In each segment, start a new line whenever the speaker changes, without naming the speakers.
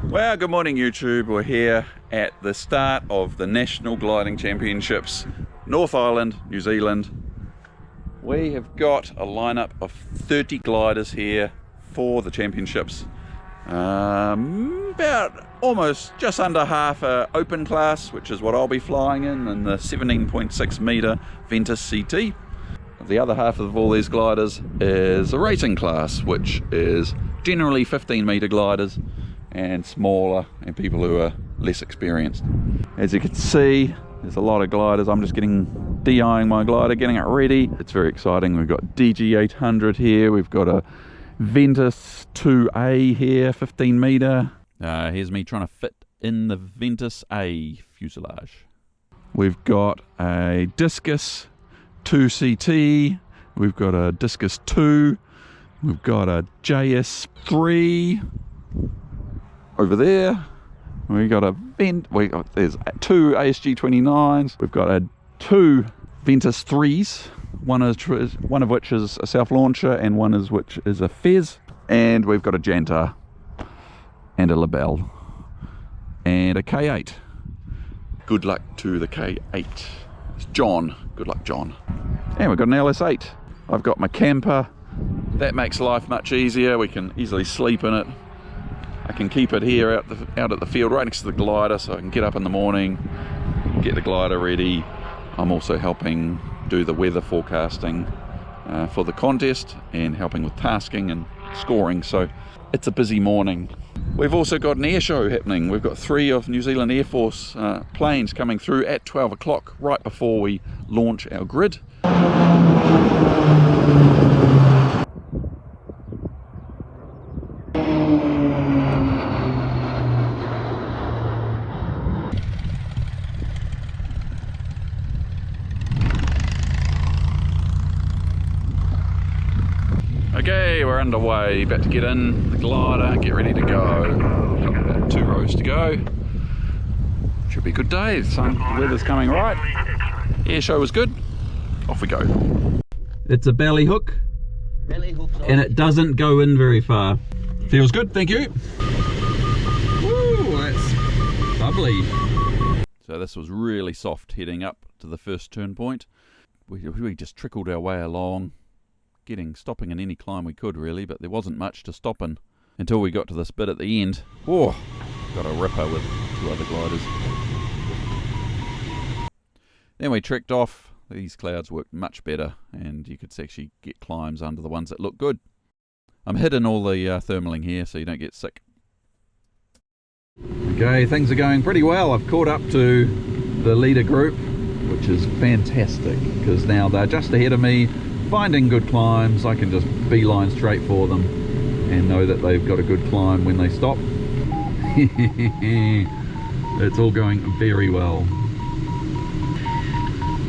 Well, good morning YouTube. We're here at the start of the National Gliding Championships, North Island, New Zealand. We have got a lineup of 30 gliders here for the championships. About almost just under half a open class, which is what I'll be flying in the 17.6 meter Ventus CT. The other half of all these gliders is a racing class, which is generally 15 meter gliders and smaller, and people who are less experienced. As you can see, there's a lot of gliders. I'm just DIing my glider, getting it ready. It's very exciting. We've got DG800 here. We've got a Ventus 2A here, 15 meter. Here's me trying to fit in the Ventus A fuselage. We've got a Discus 2CT. We've got a Discus 2. We've got a JS3 over there. We got a there's two ASG 29s. We've got two Ventus 3s. One of which is a self launcher, and which is a Fez. And we've got a Jantar and a Labelle and a K8. Good luck to the K8. It's John. Good luck, John. And we've got an LS8. I've got my camper. That makes life much easier. We can easily sleep in it. I can keep it here out at the field right next to the glider, so I can get up in the morning, get the glider ready. I'm also helping do the weather forecasting for the contest and helping with tasking and scoring, so it's a busy morning. We've also got an air show happening. We've got 3 of New Zealand Air Force planes coming through at 12 o'clock right before we launch our grid. Okay, we're underway, about to get in the glider, get ready to go. Got about 2 rows to go. Should be a good day, the weather's coming right. Air show was good, off we go. It's a belly hook, and it doesn't go in very far. Feels good, thank you. Woo, that's lovely. So this was really soft heading up to the first turn point. We just trickled our way along, stopping in any climb we could really, but there wasn't much to stop in until we got to this bit at the end. Oh, got a ripper with 2 other gliders. Then we trekked off. These clouds worked much better, and you could actually get climbs under the ones that look good. I'm hidden all the thermaling here so you don't get sick. Okay, things are going pretty well. I've caught up to the leader group, which is fantastic because now they're just ahead of me, finding good climbs. I can just beeline straight for them and know that they've got a good climb when they stop. It's all going very well.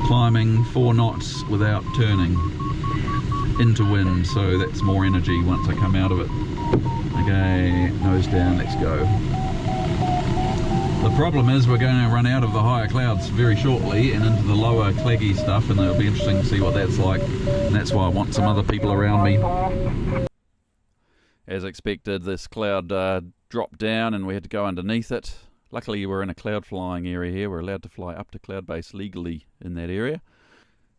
Climbing 4 knots without turning into wind, so that's more energy once I come out of it. Okay, nose down, let's go. The problem is we're going to run out of the higher clouds very shortly and into the lower claggy stuff, and it'll be interesting to see what that's like, and that's why I want some other people around me. As expected, this cloud dropped down and we had to go underneath it. Luckily we're in a cloud flying area here. We're allowed to fly up to cloud base legally in that area.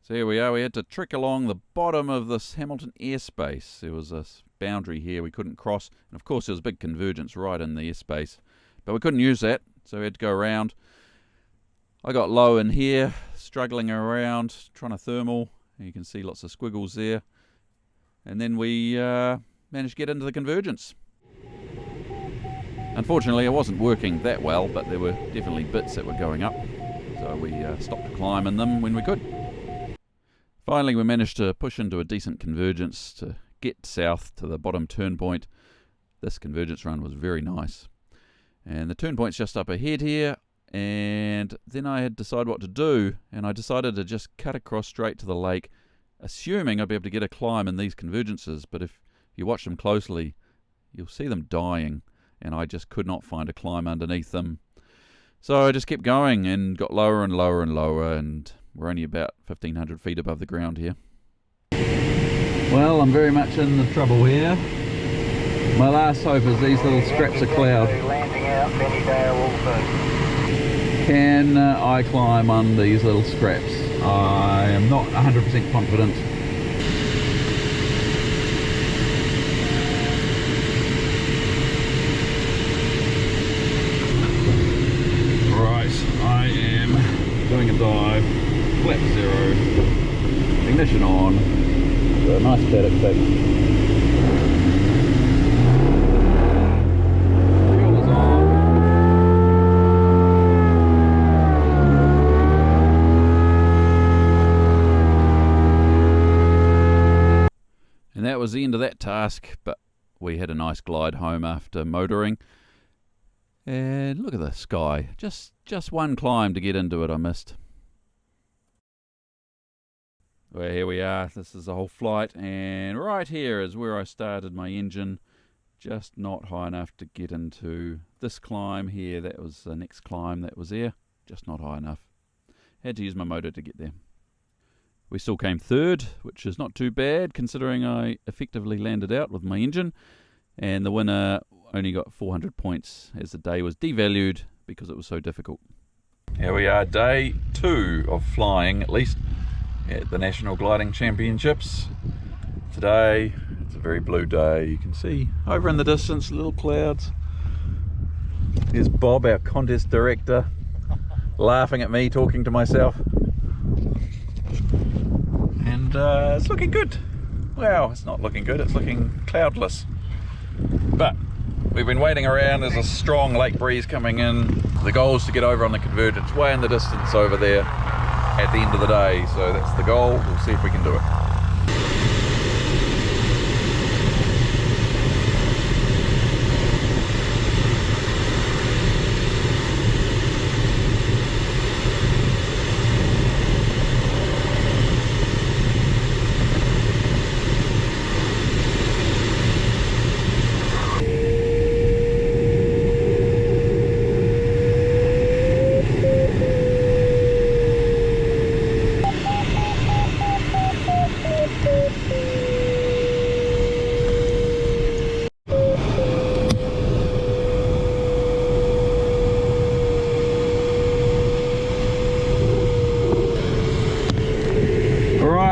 So here we are. We had to trek along the bottom of this Hamilton airspace. There was a boundary here we couldn't cross, and of course there was a big convergence right in the airspace, but we couldn't use that. So we had to go around. I got low in here, struggling around, trying to thermal. You can see lots of squiggles there. And then we managed to get into the convergence. Unfortunately, it wasn't working that well, but there were definitely bits that were going up. So we stopped climbing them when we could. Finally, we managed to push into a decent convergence to get south to the bottom turn point. This convergence run was very nice. And the turn point's just up ahead here, and then I had to decide what to do, and I decided to just cut across straight to the lake, assuming I'd be able to get a climb in these convergences, but if you watch them closely, you'll see them dying, and I just could not find a climb underneath them. So I just kept going and got lower and lower and lower, and we're only about 1,500 feet above the ground here. Well, I'm very much in the trouble here. My last hope is these little scraps of cloud. Can I climb on these little scraps? I am not 100% confident. Right, I am doing a dive, flap 0, ignition on, got a nice paddock fix. And that was the end of that task, but we had a nice glide home after motoring. And look at the sky, just one climb to get into it I missed. Well, here we are, this is the whole flight, and right here is where I started my engine. Just not high enough to get into this climb here. That was the next climb that was there, just not high enough. Had to use my motor to get there. We still came third, which is not too bad considering I effectively landed out with my engine, and the winner only got 400 points as the day was devalued because it was so difficult. Here we are, day 2 of flying, at least, at the National Gliding Championships. Today, it's a very blue day. You can see over in the distance, little clouds. There's Bob, our contest director, laughing at me, talking to myself. And it's looking good. Well, it's not looking good, it's looking cloudless. But we've been waiting around, there's a strong lake breeze coming in. The goal is to get over on the Convergence, way in the distance over there at the end of the day. So that's the goal, we'll see if we can do it.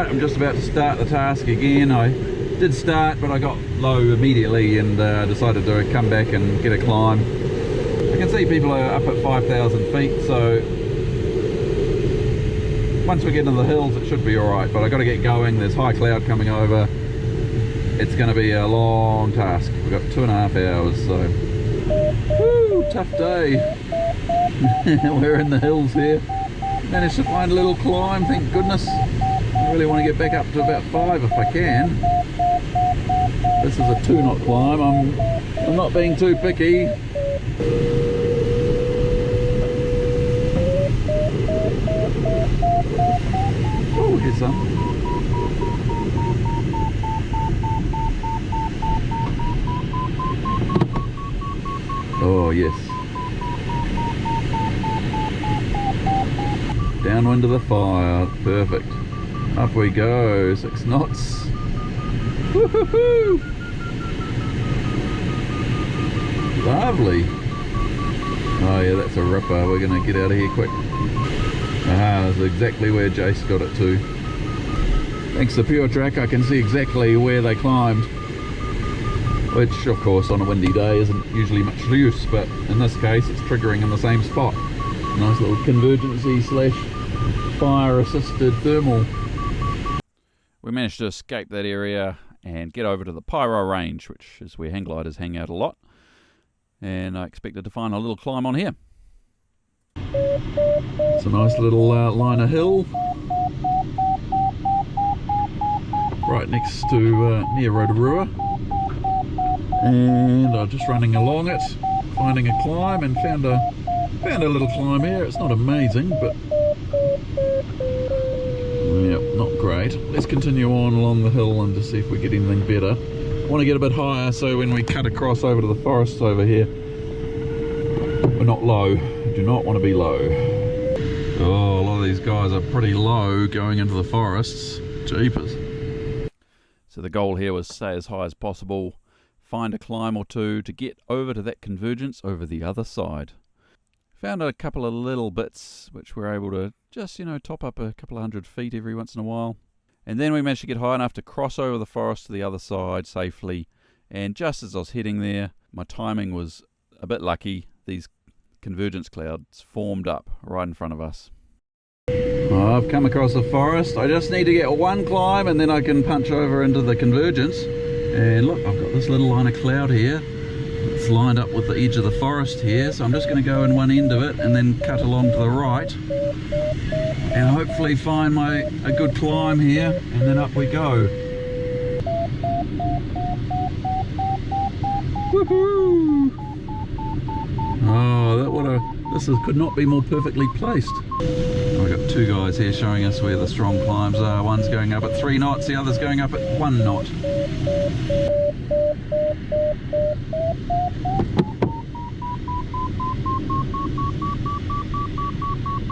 I'm just about to start the task again. I did start, but I got low immediately and decided to come back and get a climb. I can see people are up at 5,000 feet, so once we get into the hills it should be alright, but I got to get going. There's high cloud coming over. It's going to be a long task. We've got 2.5 hours, so woo, tough day. We're in the hills here. Managed to find a little climb, thank goodness. I really want to get back up to about 5 if I can. This is a 2-knot climb. I'm not being too picky. Oh, here's some. Oh yes. Downwind of the fire, perfect. Up we go, 6 knots. Woohoo! Lovely. Oh yeah, that's a ripper. We're going to get out of here quick. Aha, that's exactly where Jace got it to. Thanks to Pure Track, I can see exactly where they climbed. Which, of course, on a windy day isn't usually much use, but in this case it's triggering in the same spot. Nice little convergency / fire-assisted thermal. We managed to escape that area and get over to the Pyro Range, which is where hang gliders hang out a lot. And I expected to find a little climb on here. It's a nice little line of hill. Right next to near Rotorua. And I'm just running along it, finding a climb, and found a little climb here. It's not amazing, but yeah, not great. Let's continue on along the hill and just see if we get anything better. I want to get a bit higher so when we cut across over to the forests over here, we're not low. Do not want to be low. Oh, a lot of these guys are pretty low going into the forests. Jeepers. So the goal here was stay as high as possible, find a climb or two to get over to that convergence over the other side. Found a couple of little bits which we're able to just, top up a couple of 100 feet every once in a while. And then we managed to get high enough to cross over the forest to the other side safely. And just as I was heading there, my timing was a bit lucky. These convergence clouds formed up right in front of us. I've come across the forest. I just need to get one climb and then I can punch over into the convergence. And look, I've got this little line of cloud here. It's lined up with the edge of the forest here, so I'm just going to go in one end of it and then cut along to the right and hopefully find a good climb here, and then up we go. Woohoo! Oh, this could not be more perfectly placed. We've got two guys here showing us where the strong climbs are. One's going up at 3 knots, the other's going up at 1 knot.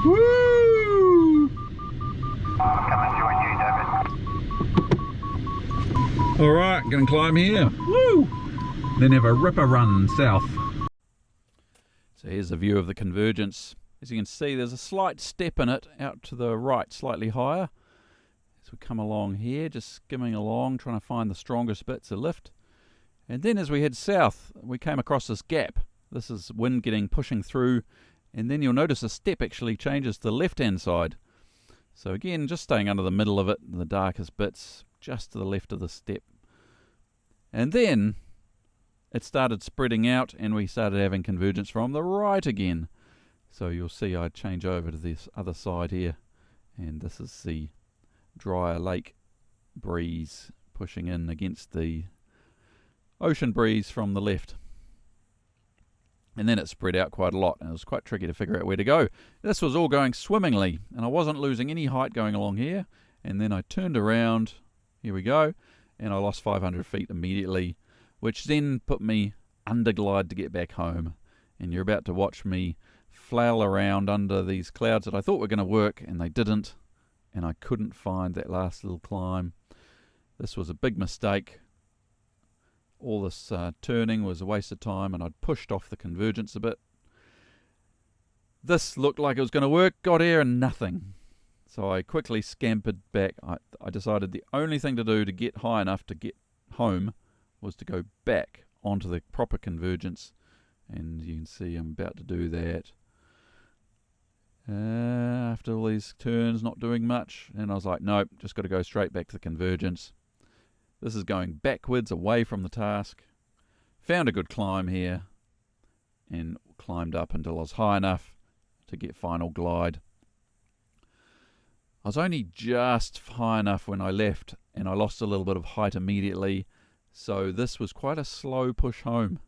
Woo!
Come and join you, David.
Alright, gonna climb here. Woo! Then have a ripper run south. So here's a view of the convergence. As you can see, there's a slight step in it out to the right, slightly higher. As we come along here, just skimming along, trying to find the strongest bits of lift. And then as we head south, we came across this gap. This is wind pushing through, and then you'll notice the step actually changes to the left-hand side. So again, just staying under the middle of it, the darkest bits, just to the left of the step. And then it started spreading out, and we started having convergence from the right again. So you'll see I change over to this other side here, and this is the drier lake breeze pushing in against the ocean breeze from the left. And then it spread out quite a lot, and it was quite tricky to figure out where to go. This was all going swimmingly, and I wasn't losing any height going along here. And then I turned around, here we go, and I lost 500 feet immediately, which then put me underglide to get back home. And you're about to watch me flail around under these clouds that I thought were going to work, and they didn't, and I couldn't find that last little climb. This was a big mistake. All this turning was a waste of time, and I'd pushed off the convergence a bit. This looked like it was going to work, got here and nothing. So I quickly scampered back. I decided the only thing to do to get high enough to get home was to go back onto the proper convergence. And you can see I'm about to do that. After all these turns, not doing much. And I was like, nope, just got to go straight back to the convergence. This is going backwards, away from the task. Found a good climb here and climbed up until I was high enough to get final glide. I was only just high enough when I left, and I lost a little bit of height immediately. So this was quite a slow push home.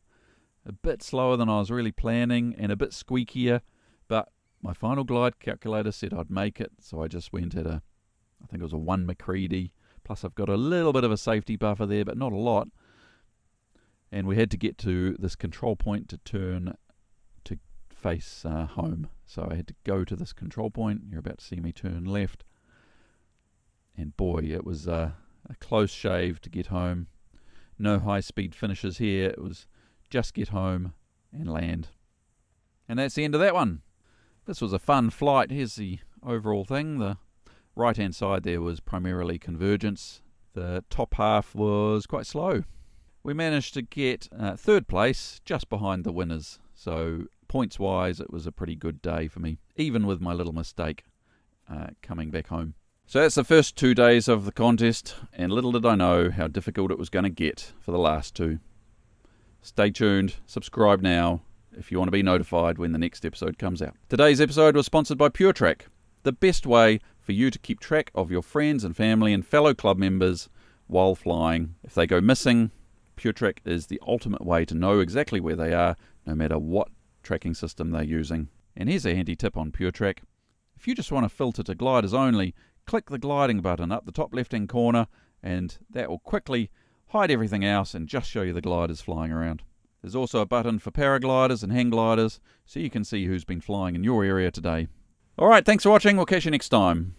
A bit slower than I was really planning and a bit squeakier, but my final glide calculator said I'd make it, so I just went at I think it was a 1 McCready. Plus I've got a little bit of a safety buffer there, but not a lot. And we had to get to this control point to turn to face home. So I had to go to this control point. You're about to see me turn left. And boy, it was a close shave to get home. No high-speed finishes here. It was just get home and land. And that's the end of that one. This was a fun flight. Here's the overall thing. The right-hand side there was primarily convergence. The top half was quite slow. We managed to get third place, just behind the winners. So points-wise, it was a pretty good day for me, even with my little mistake coming back home. So that's the first 2 days of the contest, and little did I know how difficult it was going to get for the last 2. Stay tuned, subscribe now, if you want to be notified when the next episode comes out. Today's episode was sponsored by PureTrack, the best way for you to keep track of your friends and family and fellow club members while flying. If they go missing, PureTrack is the ultimate way to know exactly where they are, no matter what tracking system they're using. And here's a handy tip on PureTrack. If you just want to filter to gliders only, click the gliding button up the top left-hand corner, and that will quickly hide everything else and just show you the gliders flying around. There's also a button for paragliders and hang gliders, so you can see who's been flying in your area today. Alright, thanks for watching. We'll catch you next time.